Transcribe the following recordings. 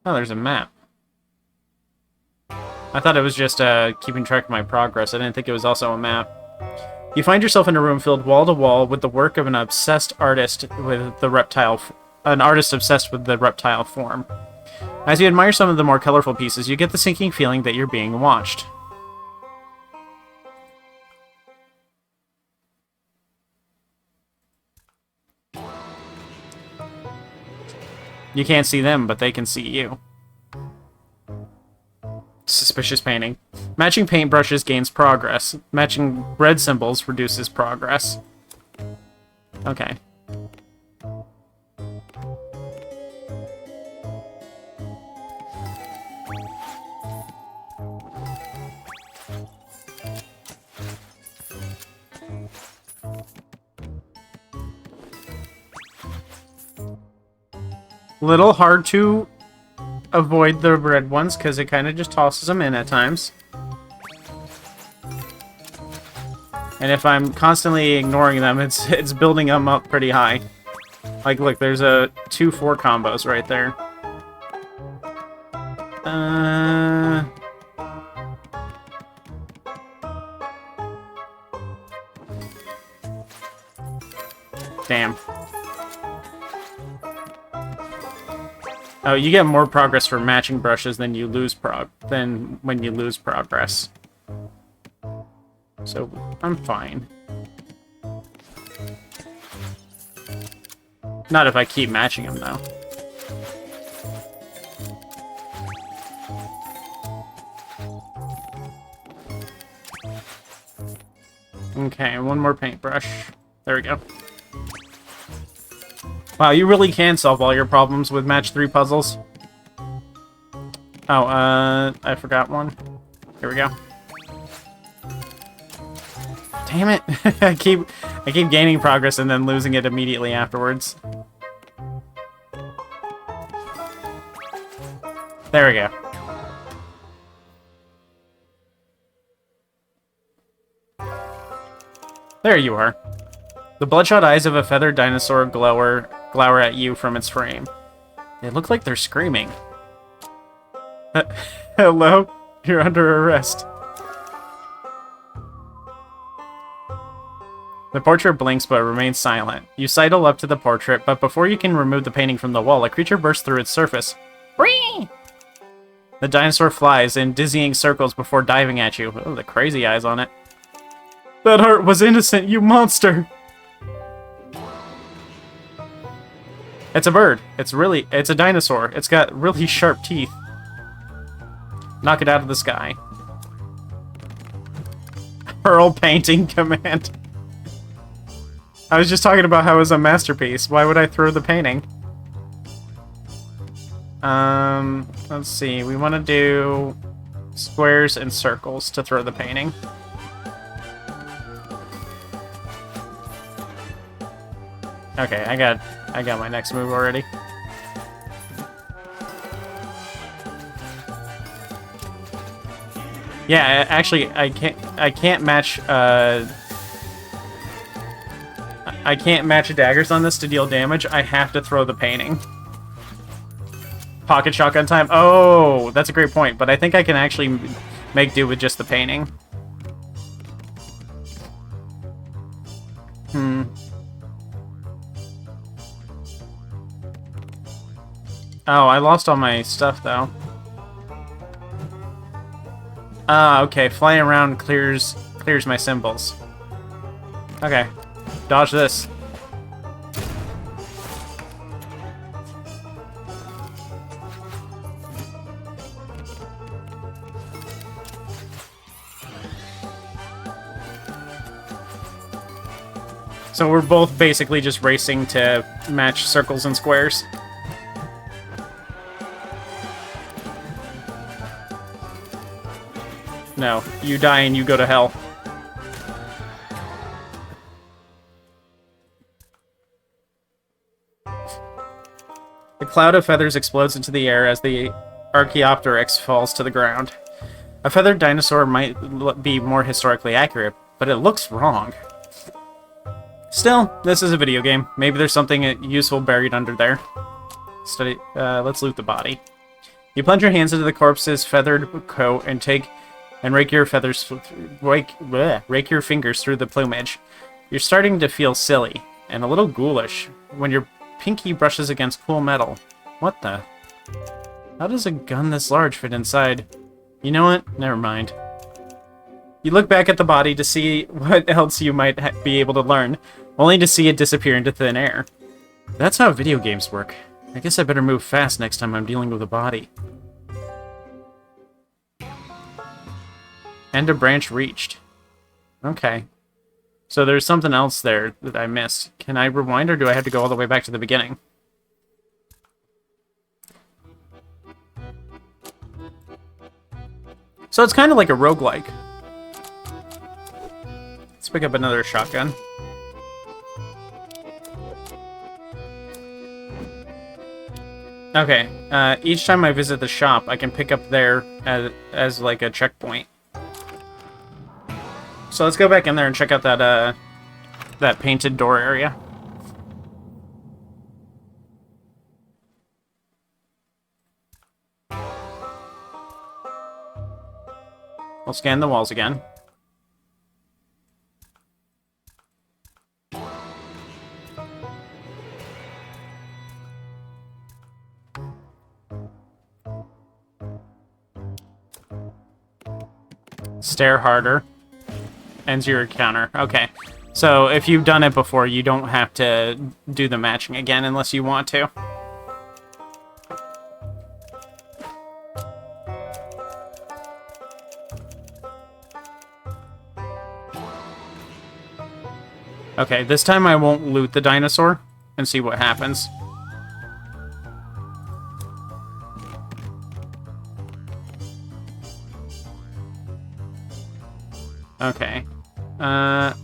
Oh, there's a map. I thought it was just keeping track of my progress. I didn't think it was also a map. You find yourself in a room filled wall to wall with the work of an obsessed artist with the reptile, an artist obsessed with the reptile form. As you admire some of the more colorful pieces, you get the sinking feeling that you're being watched. You can't see them, but they can see you. Suspicious painting. Matching paintbrushes gains progress. Matching red symbols reduces progress. Okay. Little hard to avoid the red ones because it kind of just tosses them in at times. And if I'm constantly ignoring them, it's building them up pretty high. Like, look, there's a 2-4 combos right there. Damn. Oh, you get more progress for matching brushes than you lose than when you lose progress. So, I'm fine. Not if I keep matching them, though. Okay, one more paintbrush. There we go. Wow, you really can solve all your problems with match 3 puzzles. Oh, I forgot one. Here we go. Damn it! I keep gaining progress and then losing it immediately afterwards. There we go. There you are. The bloodshot eyes of a feathered dinosaur glower at you from its frame. They look like they're screaming. Hello? You're under arrest. The portrait blinks but remains silent. You sidle up to the portrait, but before you can remove the painting from the wall, a creature bursts through its surface. Whee! The dinosaur flies in dizzying circles before diving at you. Oh, the crazy eyes on it. That heart was innocent, you monster! It's a bird. It's a dinosaur. It's got really sharp teeth. Knock it out of the sky. Hurl painting command. I was just talking about how it was a masterpiece. Why would I throw the painting? Let's see. We want to do squares and circles to throw the painting. Okay, I got my next move already. Yeah, actually, I can't match I can't match daggers on this to deal damage. I have to throw the painting. Pocket shotgun time. Oh, that's a great point, but I think I can actually make do with just the painting. Oh, I lost all my stuff, though. Ah, okay. Flying around clears my symbols. Okay. Dodge this. So we're both basically just racing to match circles and squares. No, you die and you go to hell. The cloud of feathers explodes into the air as the Archaeopteryx falls to the ground. A feathered dinosaur might be more historically accurate, but it looks wrong. Still, this is a video game. Maybe there's something useful buried under there. Let's loot the body. You plunge your hands into the corpse's feathered coat and rake your rake your fingers through the plumage. You're starting to feel silly and a little ghoulish when your pinky brushes against cool metal. What the? How does a gun this large fit inside? You know what? Never mind. You look back at the body to see what else you might be able to learn, only to see it disappear into thin air. That's how video games work. I guess I better move fast next time I'm dealing with a body. End of branch reached. Okay. So there's something else there that I missed. Can I rewind, or do I have to go all the way back to the beginning? So it's kind of like a roguelike. Let's pick up another shotgun. Okay, each time I visit the shop, I can pick up there as like a checkpoint. So let's go back in there and check out that, that painted door area. We'll scan the walls again. Stare harder. Ends your encounter. Okay. So if you've done it before, you don't have to do the matching again unless you want to. Okay, this time I won't loot the dinosaur and see what happens. Okay. I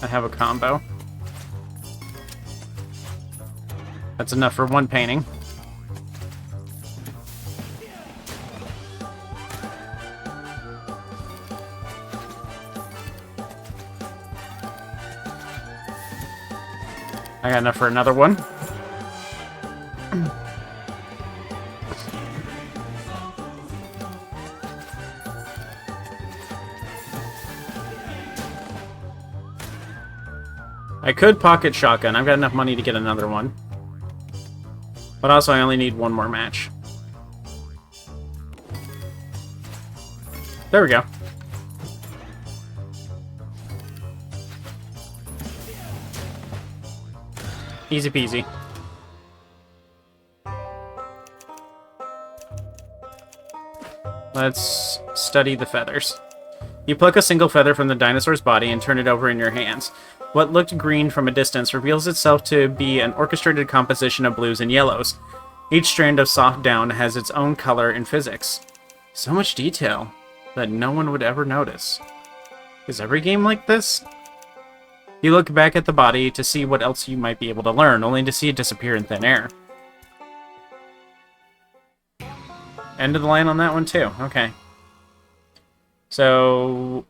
have a combo. That's enough for one painting. I got enough for another one. I could pocket shotgun. I've got enough money to get another one. But also, I only need one more match. There we go. Easy peasy. Let's study the feathers. You pluck a single feather from the dinosaur's body and turn it over in your hands. What looked green from a distance reveals itself to be an orchestrated composition of blues and yellows. Each strand of soft down has its own color and physics. So much detail that no one would ever notice. Is every game like this? You look back at the body to see what else you might be able to learn, only to see it disappear in thin air. End of the line on that one too. Okay. So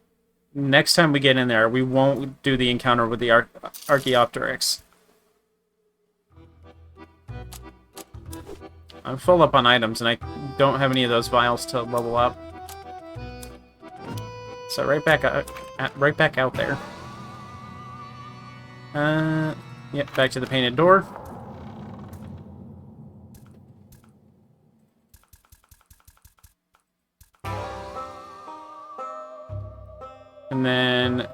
next time we get in there, we won't do the encounter with the Archaeopteryx. I'm full up on items, and I don't have any of those vials to level up. So right back out there. Yep, back to the painted door. And then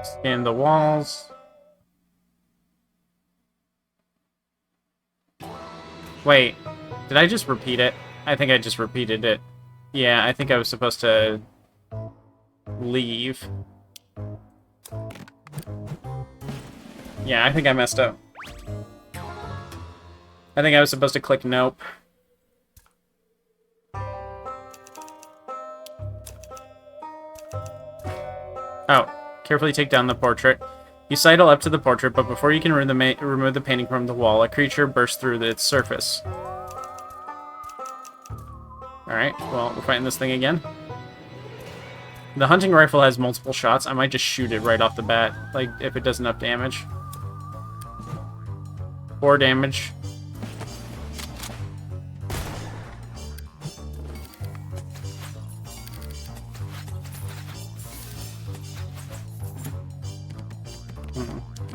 scan the walls. Wait, did I just repeat it? I think I just repeated it. Yeah, I think I was supposed to leave. Yeah, I think I messed up. I think I was supposed to click nope. Oh, carefully take down the portrait. You sidle up to the portrait, but before you can remove the painting from the wall, a creature bursts through its surface. Alright, well, we're fighting this thing again. The hunting rifle has multiple shots. I might just shoot it right off the bat, like, if it does enough damage. 4 damage.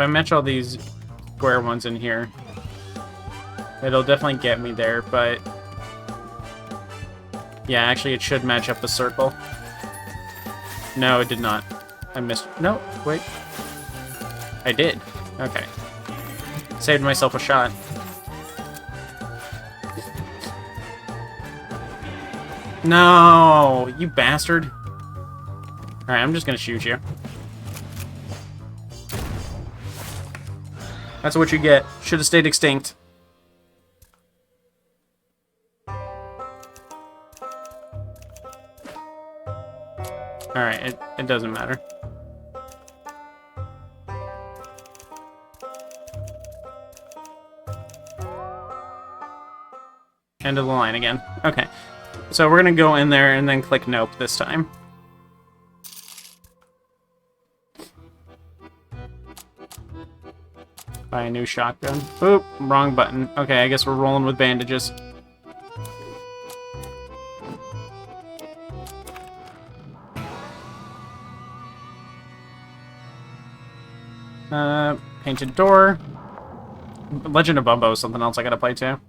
I match all these square ones in here, it'll definitely get me there, but... Yeah, actually it should match up the circle. No, it did not. I missed... No, wait. I did. Okay. Saved myself a shot. No! You bastard! Alright, I'm just gonna shoot you. That's what you get. Should have stayed extinct. Alright, it doesn't matter. End of the line again. Okay. So we're gonna go in there and then click nope this time. Buy a new shotgun. Oop, wrong button. Okay, I guess we're rolling with bandages. Painted door. Legend of Bumbo is something else I gotta play too.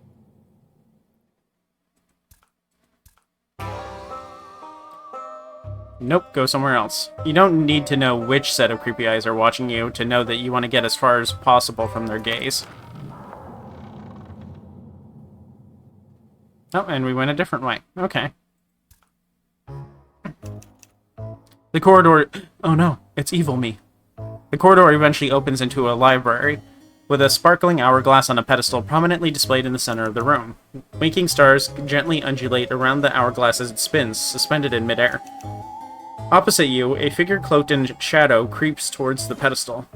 Nope, go somewhere else. You don't need to know which set of creepy eyes are watching you to know that you want to get as far as possible from their gaze. Oh, and we went a different way. Okay. The corridor... Oh no, it's evil me. The corridor eventually opens into a library, with a sparkling hourglass on a pedestal prominently displayed in the center of the room. Winking stars gently undulate around the hourglass as it spins, suspended in midair. Opposite you, a figure cloaked in shadow creeps towards the pedestal.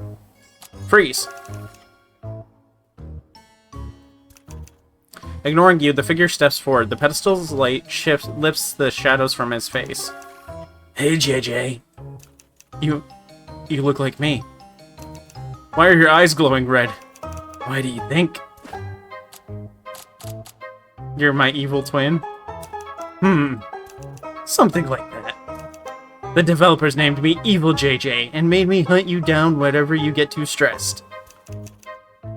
Freeze! Ignoring you, the figure steps forward. The pedestal's light lifts the shadows from his face. Hey, JJ. You look like me. Why are your eyes glowing red? Why do you think? You're my evil twin? Something like that. The developers named me Evil JJ and made me hunt you down whenever you get too stressed.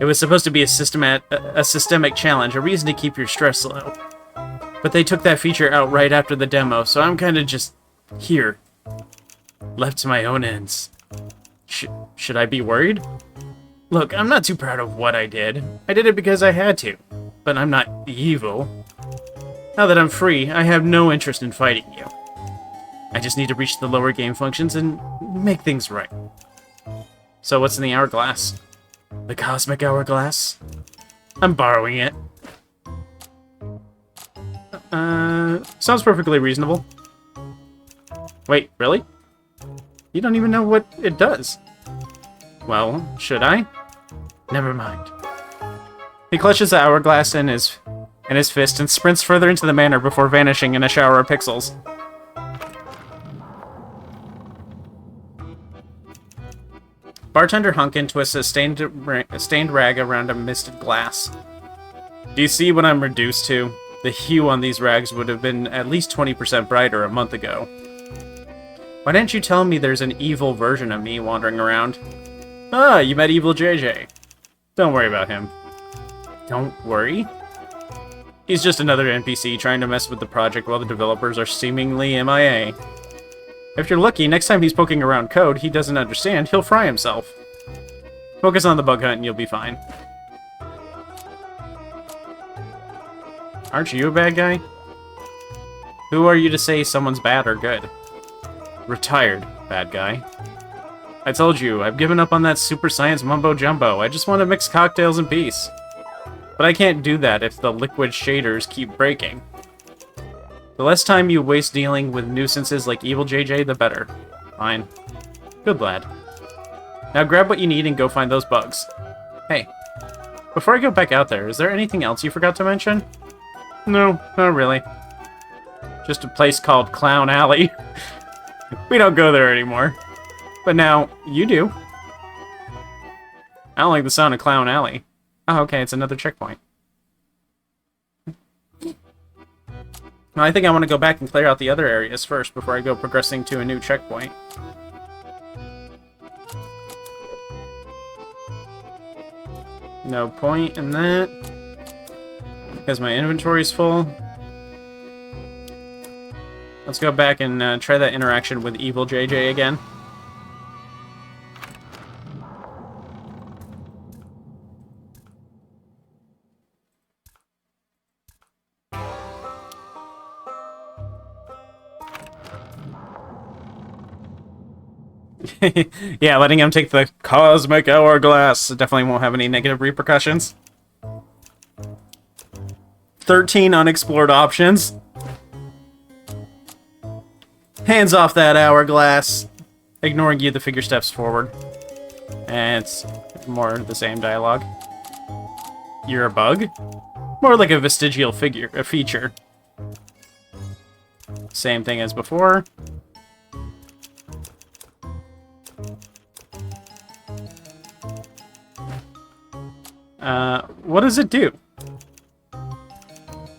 It was supposed to be a systemic challenge, a reason to keep your stress low. But they took that feature out right after the demo, so I'm kinda just here. Left to my own ends. Should I be worried? Look, I'm not too proud of what I did. I did it because I had to. But I'm not evil. Now that I'm free, I have no interest in fighting you. I just need to reach the lower game functions and make things right. So what's in the hourglass? The cosmic hourglass? I'm borrowing it. Sounds perfectly reasonable. Wait, really? You don't even know what it does. Well, should I? Never mind. He clutches the hourglass in his fist and sprints further into the manor before vanishing in a shower of pixels. Bartender Hunkin twists a stained rag around a misted glass. Do you see what I'm reduced to? The hue on these rags would have been at least 20% brighter a month ago. Why didn't you tell me there's an evil version of me wandering around? Ah, you met Evil JJ. Don't worry about him. Don't worry? He's just another NPC trying to mess with the project while the developers are seemingly MIA. If you're lucky, next time he's poking around code he doesn't understand, he'll fry himself. Focus on the bug hunt and you'll be fine. Aren't you a bad guy? Who are you to say someone's bad or good? Retired, bad guy. I told you, I've given up on that super science mumbo-jumbo. I just want to mix cocktails in peace. But I can't do that if the liquid shaders keep breaking. The less time you waste dealing with nuisances like Evil JJ, the better. Fine. Good lad. Now grab what you need and go find those bugs. Hey, before I go back out there, is there anything else you forgot to mention? No, not really. Just a place called Clown Alley. We don't go there anymore. But now, you do. I don't like the sound of Clown Alley. Oh, okay, it's another checkpoint. Now, I think I want to go back and clear out the other areas first before I go progressing to a new checkpoint. No point in that. Because my inventory's full. Let's go back and try that interaction with Evil JJ again. Yeah, letting him take the cosmic hourglass definitely won't have any negative repercussions. 13 unexplored options. Hands off that hourglass. Ignoring you, the figure steps forward. And it's more the same dialogue. You're a bug? More like a vestigial figure, a feature. Same thing as before. What does it do?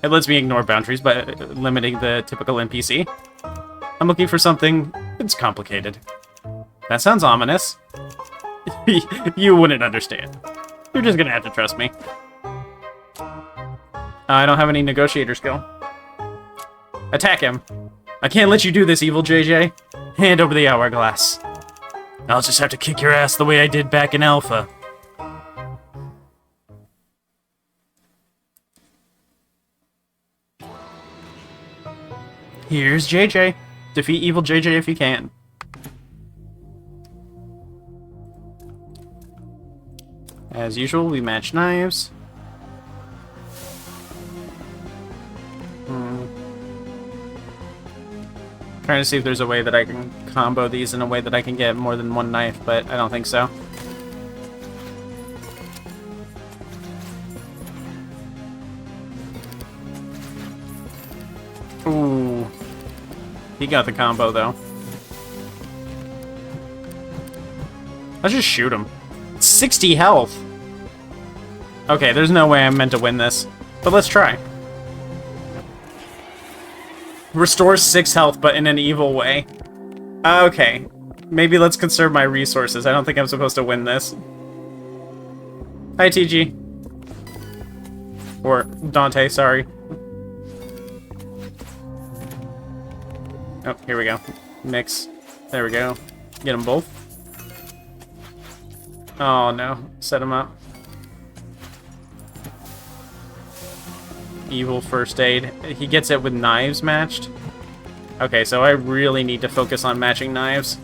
It lets me ignore boundaries by limiting the typical NPC. I'm looking for something that's complicated. That sounds ominous. You wouldn't understand. You're just gonna have to trust me. I don't have any negotiator skill. Attack him. I can't let you do this, Evil JJ. Hand over the hourglass. I'll just have to kick your ass the way I did back in Alpha. Here's JJ. Defeat Evil JJ if you can. As usual, we match knives. Trying to see if there's a way that I can combo these in a way that I can get more than one knife, but I don't think so. Ooh. He got the combo, though. Let's just shoot him. 60 health! Okay, there's no way I'm meant to win this. But let's try. Restores 6 health, but in an evil way. Okay. Maybe let's conserve my resources. I don't think I'm supposed to win this. Hi, TG. Or Dante, sorry. Oh, here we go. Mix. There we go. Get them both. Oh, no. Set them up. Evil first aid. He gets it with knives matched. Okay, so I really need to focus on matching knives.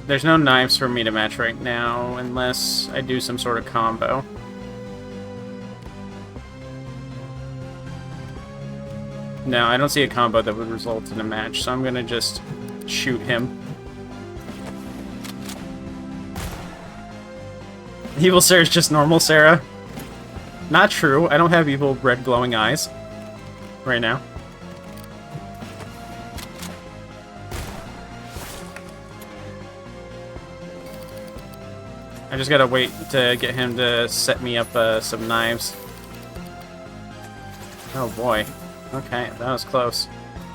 There's no knives for me to match right now, unless I do some sort of combo. No, I don't see a combo that would result in a match, so I'm gonna just shoot him. Evil Sarah's just normal Sarah. Not true, I don't have evil red glowing eyes. Right now. I just gotta wait to get him to set me up some knives. Oh boy. Okay, that was close.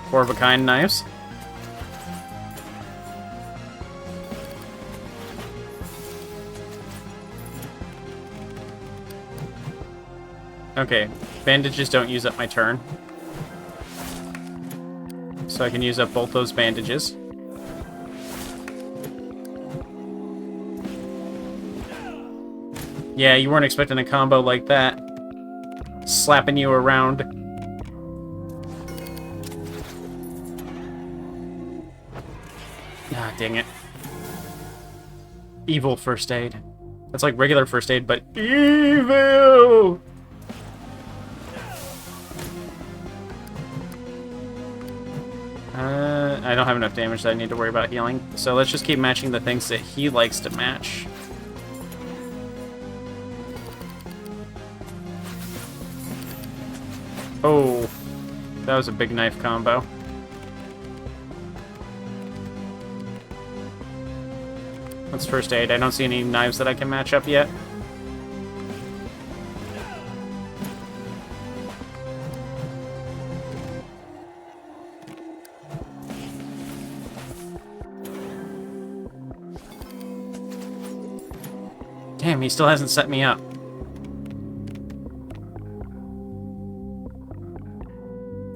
4-of-a-kind knives. Okay, bandages don't use up my turn. So I can use up both those bandages. Yeah, you weren't expecting a combo like that. Slapping you around. Ah, dang it. Evil first aid. That's like regular first aid, but evil! I don't have enough damage that I need to worry about healing. So let's just keep matching the things that he likes to match. Oh, that was a big knife combo. What's first aid? I don't see any knives that I can match up yet. Damn, he still hasn't set me up.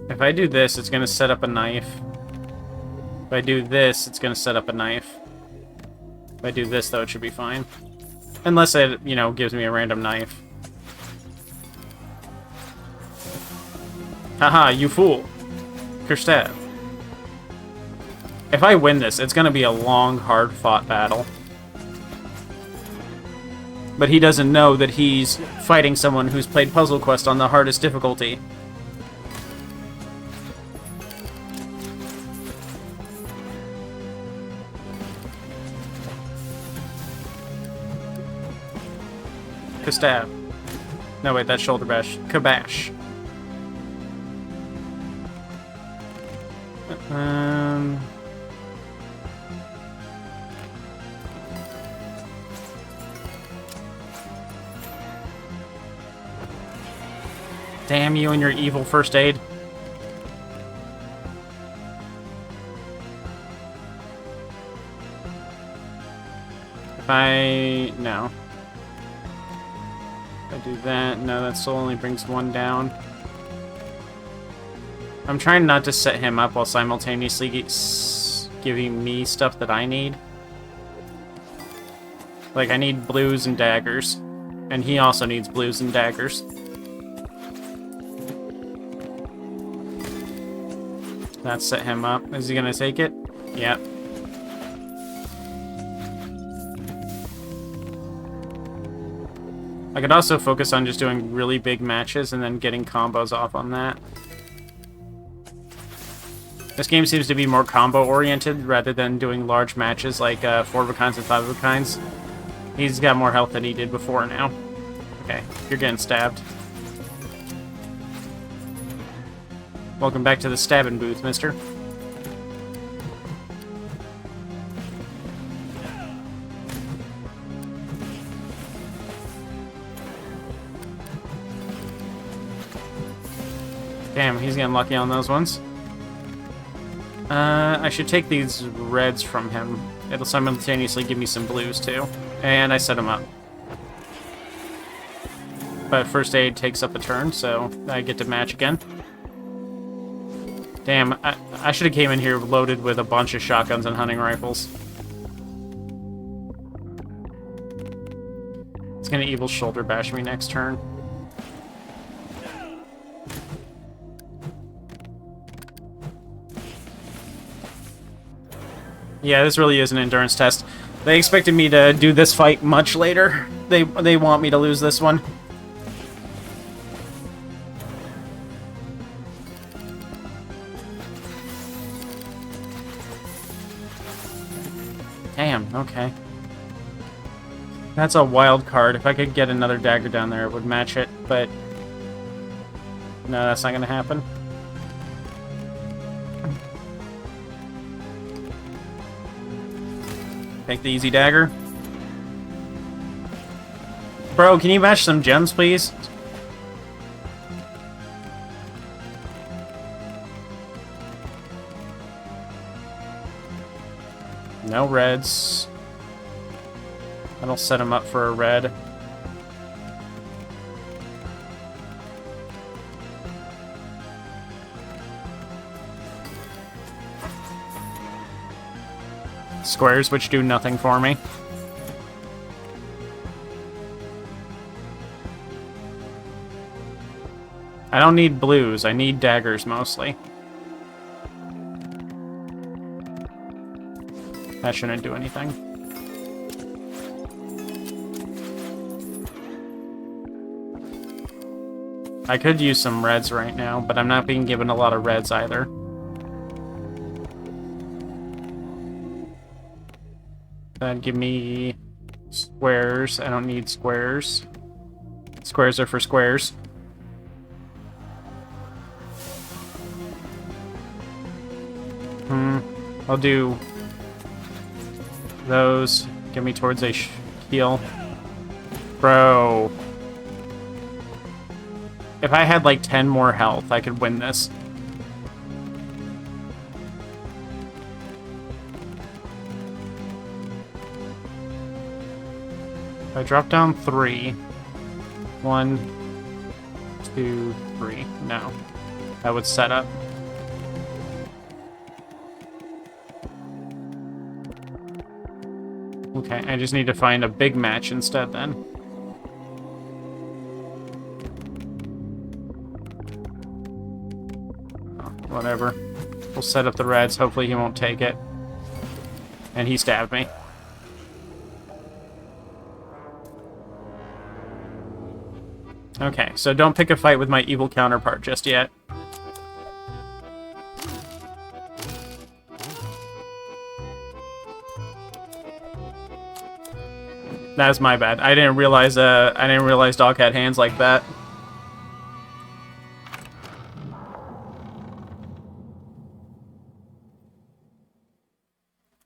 If I do this, it's gonna set up a knife. If I do this, it's gonna set up a knife. If I do this, though, it should be fine. Unless it, you know, gives me a random knife. Haha, you fool. Kerstev. If I win this, it's gonna be a long, hard-fought battle. But he doesn't know that he's fighting someone who's played Puzzle Quest on the hardest difficulty. Stab. No, wait, that's shoulder bash. Kabash. Damn you and your evil first aid. No. I do that. No, that still only brings one down. I'm trying not to set him up while simultaneously giving me stuff that I need. Like, I need blues and daggers. And he also needs blues and daggers. That set him up. Is he gonna take it? Yep. I could also focus on just doing really big matches and then getting combos off on that. This game seems to be more combo-oriented rather than doing large matches like 4-of-a-kinds and 5-of-a-kinds. He's got more health than he did before now. Okay, you're getting stabbed. Welcome back to the stabbing booth, mister. Damn, he's getting lucky on those ones. I should take these reds from him. It'll simultaneously give me some blues, too. And I set him up. But first aid takes up a turn, so I get to match again. Damn, I should have came in here loaded with a bunch of shotguns and hunting rifles. It's gonna evil shoulder bash me next turn. Yeah, this really is an endurance test. They expected me to do this fight much later. They want me to lose this one. Damn, okay. That's a wild card. If I could get another dagger down there, it would match it, but... no, that's not gonna happen. Take the easy dagger. Bro, can you match some gems, please? No reds. That'll set him up for a red. Squares, which do nothing for me. I don't need blues, I need daggers mostly. That shouldn't do anything. I could use some reds right now, but I'm not being given a lot of reds either. That'd give me squares. I don't need squares. Squares are for squares. I'll do those. Get me towards a heal. Bro. If I had like 10 more health, I could win this. I drop down 3. 1, 2, 3. No. That would set up. Okay, I just need to find a big match instead then. Oh, whatever. We'll set up the reds. Hopefully he won't take it. And he stabbed me. Okay, so don't pick a fight with my evil counterpart just yet. That was my bad. I didn't realize dog had hands like that.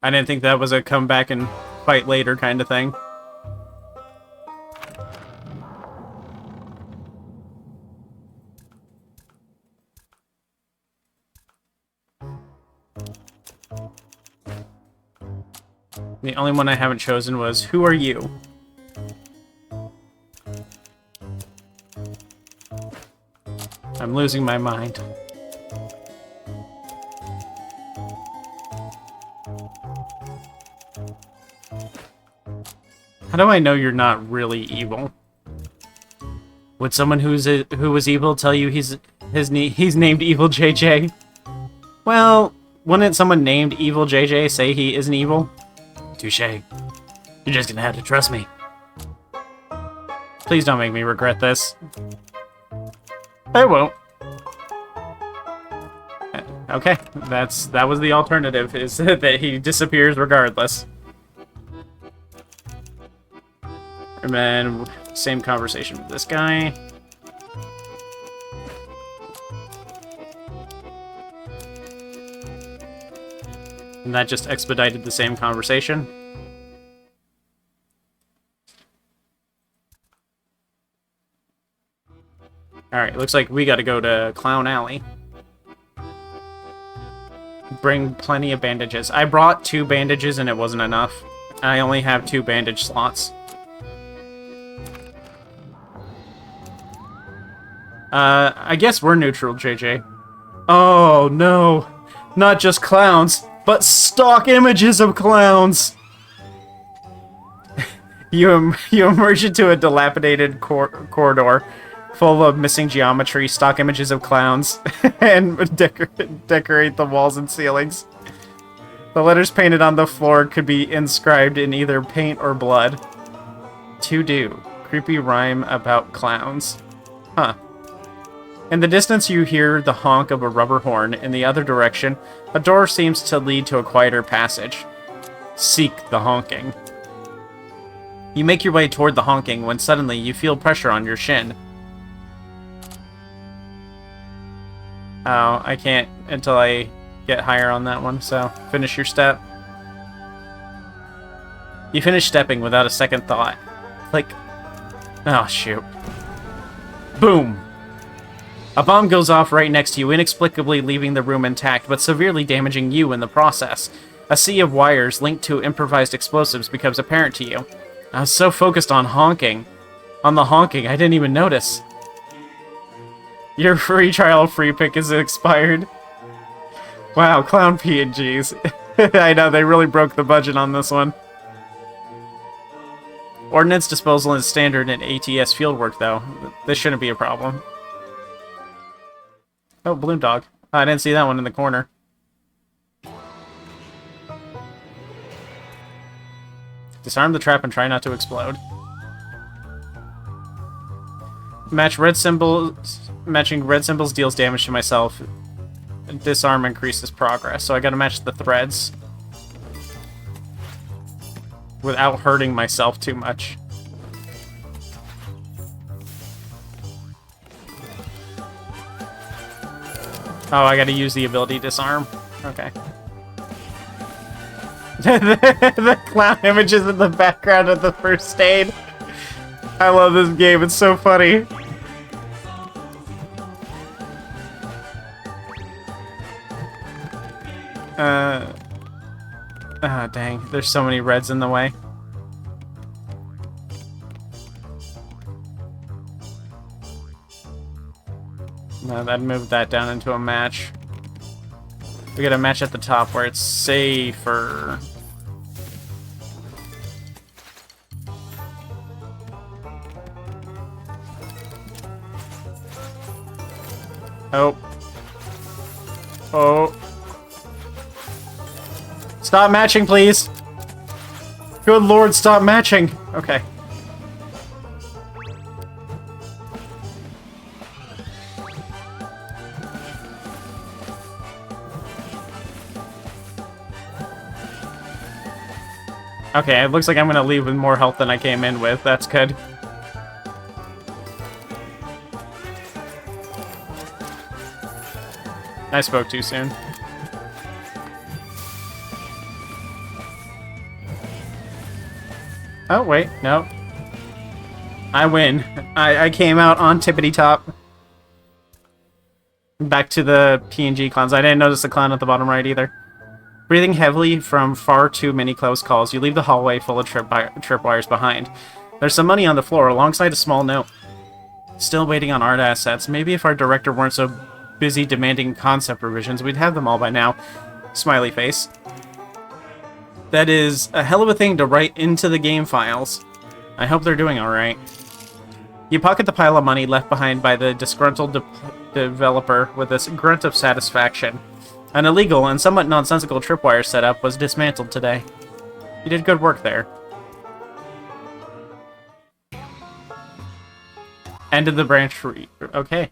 I didn't think that was a come back and fight later kind of thing. The only one I haven't chosen was, who are you? I'm losing my mind. How do I know you're not really evil? Would someone who was evil tell you he's named Evil JJ? Well, wouldn't someone named Evil JJ say he isn't evil? Touche. You're just gonna have to trust me. Please don't make me regret this. I won't. Okay, that was the alternative, is that he disappears regardless. And then, same conversation with this guy. And that just expedited the same conversation. Alright, looks like we gotta go to Clown Alley. Bring plenty of bandages. I brought 2 bandages and it wasn't enough. I only have 2 bandage slots. I guess we're neutral, JJ. Oh, no. Not just clowns, but stock images of clowns! You emerge into a dilapidated corridor full of missing geometry, stock images of clowns, and decorate the walls and ceilings. The letters painted on the floor could be inscribed in either paint or blood. To do. Creepy rhyme about clowns. Huh. In the distance you hear the honk of a rubber horn. In the other direction, a door seems to lead to a quieter passage. Seek the honking. You make your way toward the honking when suddenly you feel pressure on your shin. Oh, I can't until I get higher on that one, so finish your step. You finish stepping without a second thought. Click. Oh, shoot. Boom! A bomb goes off right next to you, inexplicably leaving the room intact, but severely damaging you in the process. A sea of wires linked to improvised explosives becomes apparent to you. I was so focused on honking. On the honking, I didn't even notice. Your free trial free pick is expired. Wow, clown PNGs. I know, they really broke the budget on this one. Ordnance disposal is standard in ATS fieldwork, though. This shouldn't be a problem. Oh, balloon dog. Oh, I didn't see that one in the corner. Disarm the trap and try not to explode. Matching red symbols deals damage to myself. Disarm increases progress, so I gotta match the threads without hurting myself too much. Oh, I gotta use the ability disarm. Okay. The clown images in the background of the first aid. I love this game, it's so funny. Ah, dang. There's so many reds in the way. No, that moved that down into a match. We got a match at the top where it's safer. Oh. Oh. Stop matching, please. Good lord, stop matching. Okay. Okay, it looks like I'm gonna leave with more health than I came in with. That's good. I spoke too soon. Oh, wait, no. I win. I came out on tippity top. Back to the PNG clowns. I didn't notice the clown at the bottom right either. Breathing heavily from far too many close calls, you leave the hallway full of tripwires behind. There's some money on the floor alongside a small note. Still waiting on art assets. Maybe if our director weren't so busy demanding concept revisions, we'd have them all by now. Smiley face. That is a hell of a thing to write into the game files. I hope they're doing alright. You pocket the pile of money left behind by the disgruntled developer with a grunt of satisfaction. An illegal and somewhat nonsensical tripwire setup was dismantled today. You did good work there. End of the branch tree. Okay.